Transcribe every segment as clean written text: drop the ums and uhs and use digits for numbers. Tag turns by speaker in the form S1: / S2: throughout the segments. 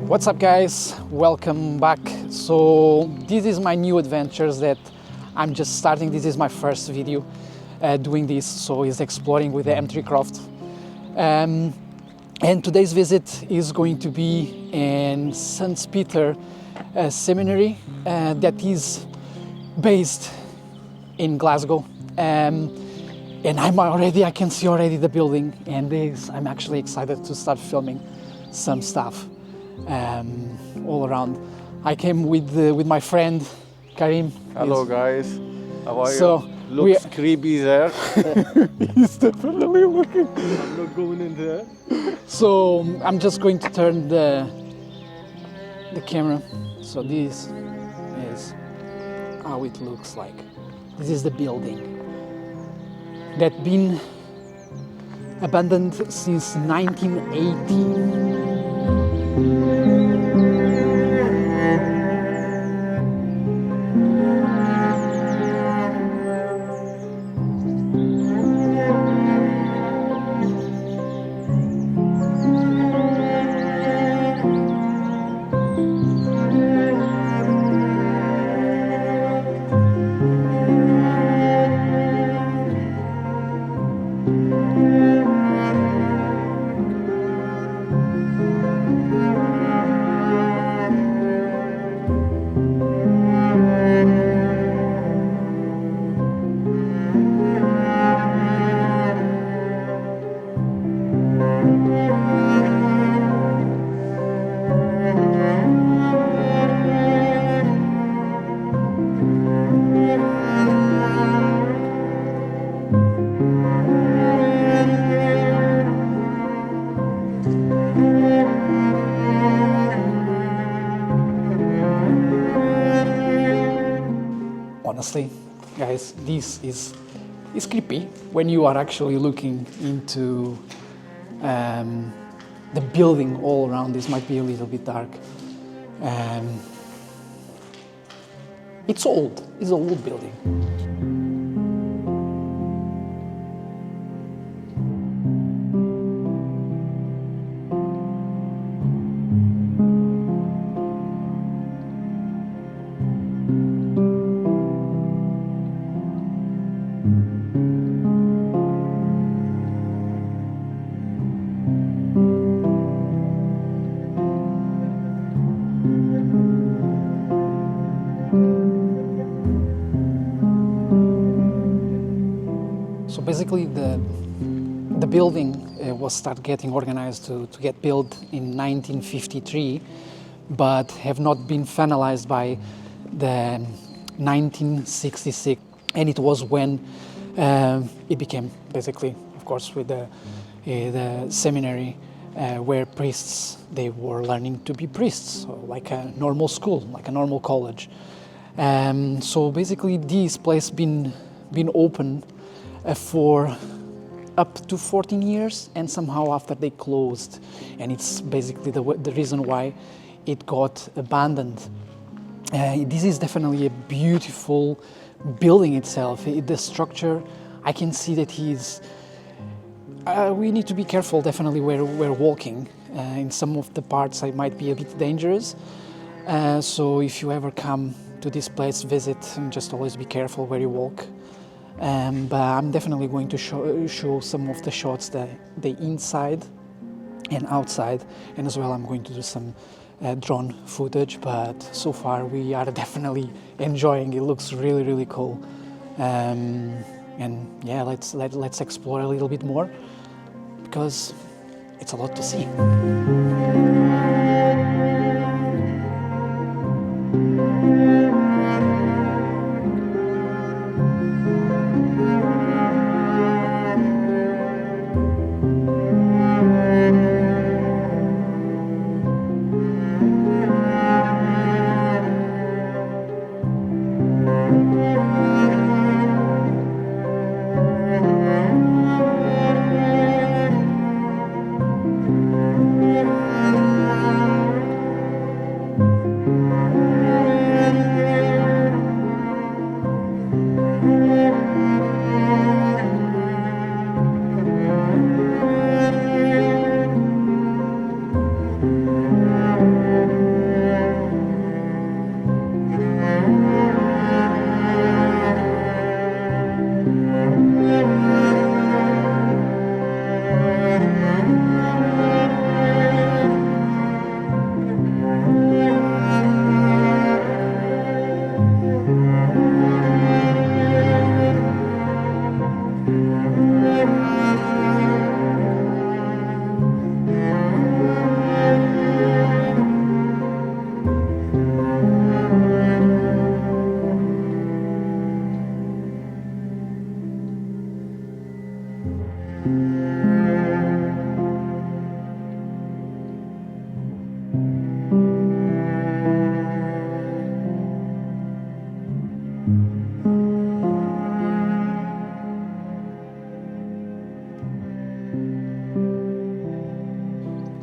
S1: What's up, guys? Welcome back. So this is my new adventures that I'm just starting. This is my first video doing this, so is exploring with the M3 Croft. And today's visit is going to be in St. Peter Seminary that is based in Glasgow. And I can see already the building, and I'm actually excited to start filming some stuff all around. I came with my friend Karim.
S2: Hello guys, how are
S1: so
S2: you? Looks creepy there.
S1: He's definitely looking.
S2: I'm not going in there.
S1: So I'm just going to turn the camera. So this is how it looks like. This is the building that been abandoned since 1980. Honestly, guys, this is creepy when you are actually looking into the building all around. This might be a little bit dark. It's old. It's an old building. So basically the building was started getting organized to get built in 1953, but have not been finalized by the 1966. And it was when it became basically, of course, with the seminary where priests, they were learning to be priests, so like a normal school, like a normal college. So basically this place been open for up to 14 years, and somehow after they closed, and it's basically the reason why it got abandoned. This is definitely a beautiful building itself. The structure, I can see that we need to be careful definitely where we're walking. In some of the parts it might be a bit dangerous. So if you ever come to this place, visit, and just always be careful where you walk. But I'm definitely going to show some of the shots, the inside and outside, and as well I'm going to do some drone footage. But so far we are definitely enjoying. It looks really, really cool, and yeah, let's explore a little bit more because it's a lot to see.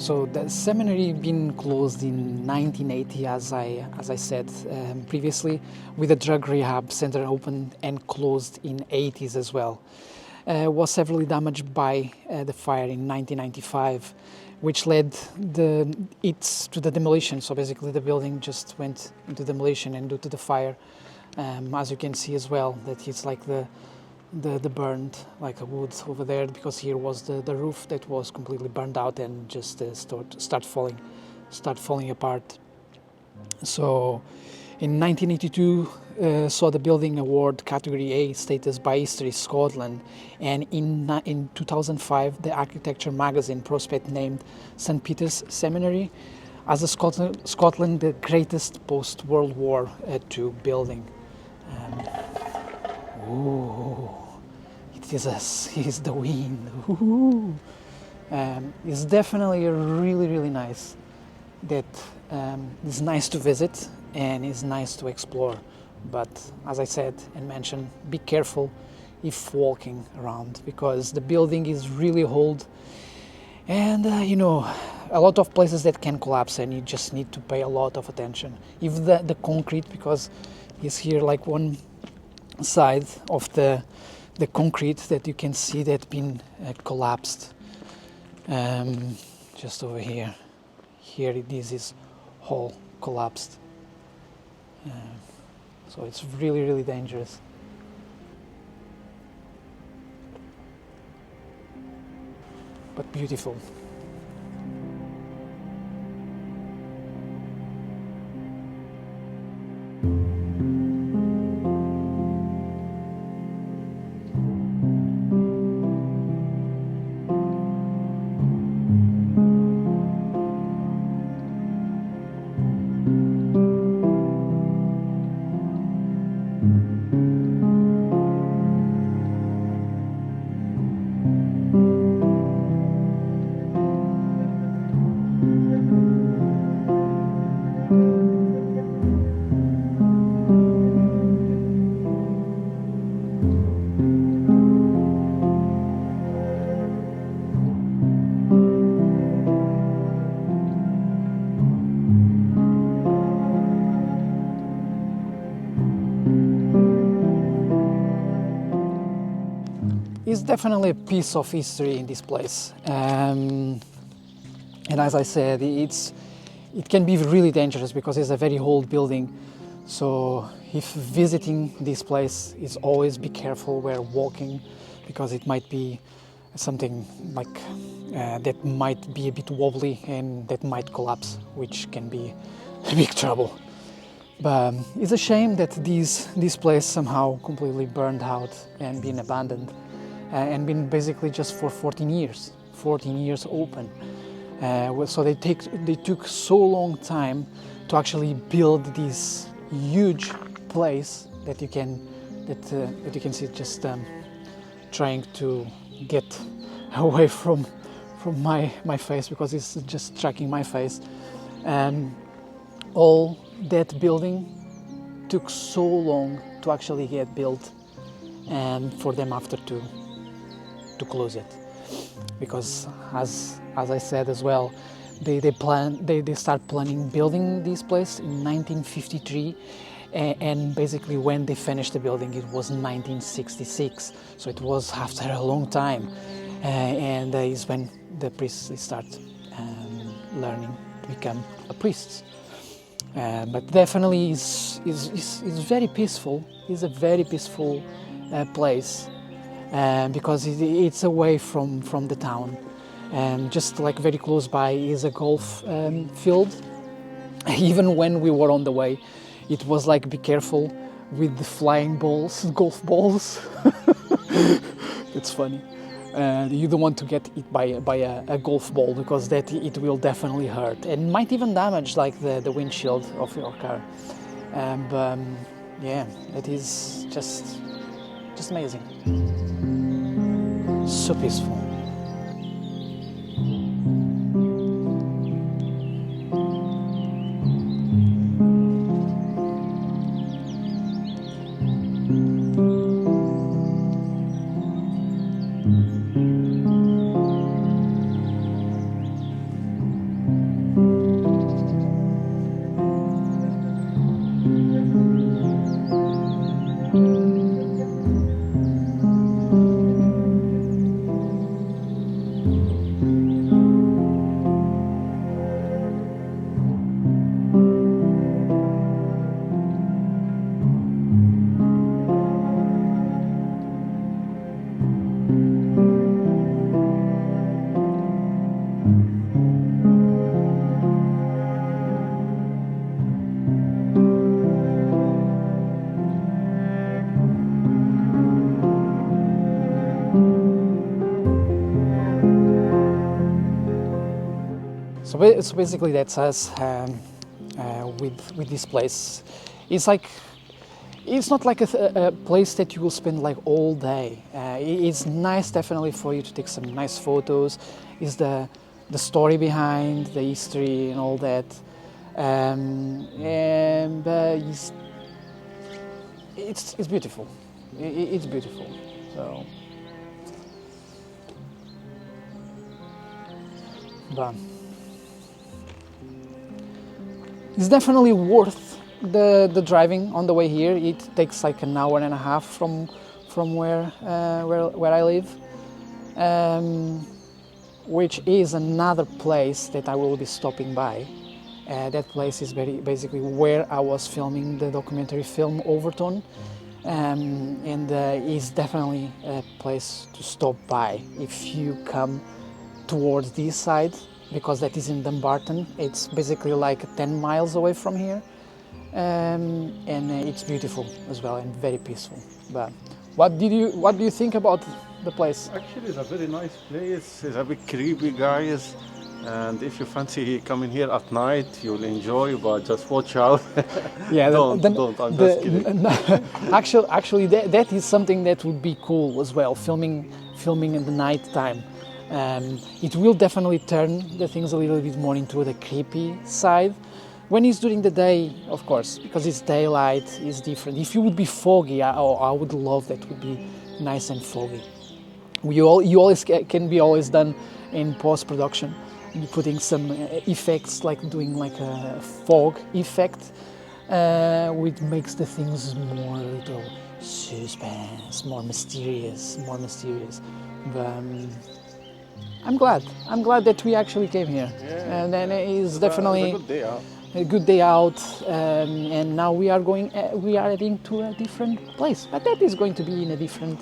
S1: So the seminary been closed in 1980, as I said previously, with a drug rehab center opened and closed in 80s as well. Was severely damaged by the fire in 1995, which led it to the demolition. So basically the building just went into demolition, and due to the fire, as you can see as well, that it's like the burned like a wood over there, because here was the roof that was completely burned out and just start falling apart. So in 1982 saw the building award category A status by History Scotland, and in 2005 the architecture magazine Prospect named St. Peter's Seminary as Scotland the greatest post-World War II building. It is the wind. It's definitely really nice. That is nice to visit and is nice to explore. But as I said and mentioned, be careful if walking around, because the building is really old, and a lot of places that can collapse, and you just need to pay a lot of attention. If the concrete, because it's here like one side of the concrete that you can see that been collapsed, just over here this is all collapsed, so it's really dangerous. But beautiful. It's definitely a piece of history in this place, and as I said, it can be really dangerous because it's a very old building. So if visiting this place, is always be careful where walking, because it might be something like that might be a bit wobbly and that might collapse, which can be a big trouble. But it's a shame that this place somehow completely burned out and been abandoned, and been basically just for 14 years open. So they took so long time to actually build this huge place that you can see, just trying to get away from my face, because it's just tracking my face. All that building took so long to actually get built, and for them after to close it, because as I said as well, they start planning building this place in 1953, and basically when they finished the building it was 1966, so it was after a long time, and is when the priests start learning to become a priest. But definitely is very peaceful. It's a very peaceful place, because it's away from the town, and just like very close by is a golf field. Even when we were on the way, it was like, be careful with the flying balls, golf balls. It's funny. You don't want to get hit by a golf ball, because that it will definitely hurt and might even damage like the windshield of your car. But yeah, it is just amazing. So peaceful. So basically that's us with this place. It's not like a place that you will spend like all day. It's nice definitely for you to take some nice photos. It's the story behind the history and all that. And it's beautiful. It's beautiful. So, but it's definitely worth the driving on the way here. It takes like an hour and a half from where I live, which is another place that I will be stopping by. That place is basically where I was filming the documentary film Overton, and is definitely a place to stop by if you come towards this side, because that is in Dumbarton. It's basically like 10 miles away from here, and it's beautiful as well and very peaceful. But what do you think about the place?
S2: Actually, it's a very nice place. It's a bit creepy, guys. And if you fancy coming here at night, you'll enjoy, but just watch out.
S1: Yeah,
S2: don't. I'm just kidding.
S1: Actually, that is something that would be cool as well. Filming in the night time. It will definitely turn the things a little bit more into the creepy side. When it's during the day, of course, because it's daylight, it's different. If it would be foggy, I would love that. Would be nice and foggy. You always can be always done in post-production. Putting some effects, like doing like a fog effect, which makes the things more little suspense, more mysterious. But I'm glad that we actually came here,
S2: Yeah,
S1: and then it's definitely
S2: a good day out.
S1: a good day out. And now we are heading to a different place, but that is going to be in a different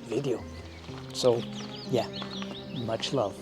S1: video. So, yeah, much love.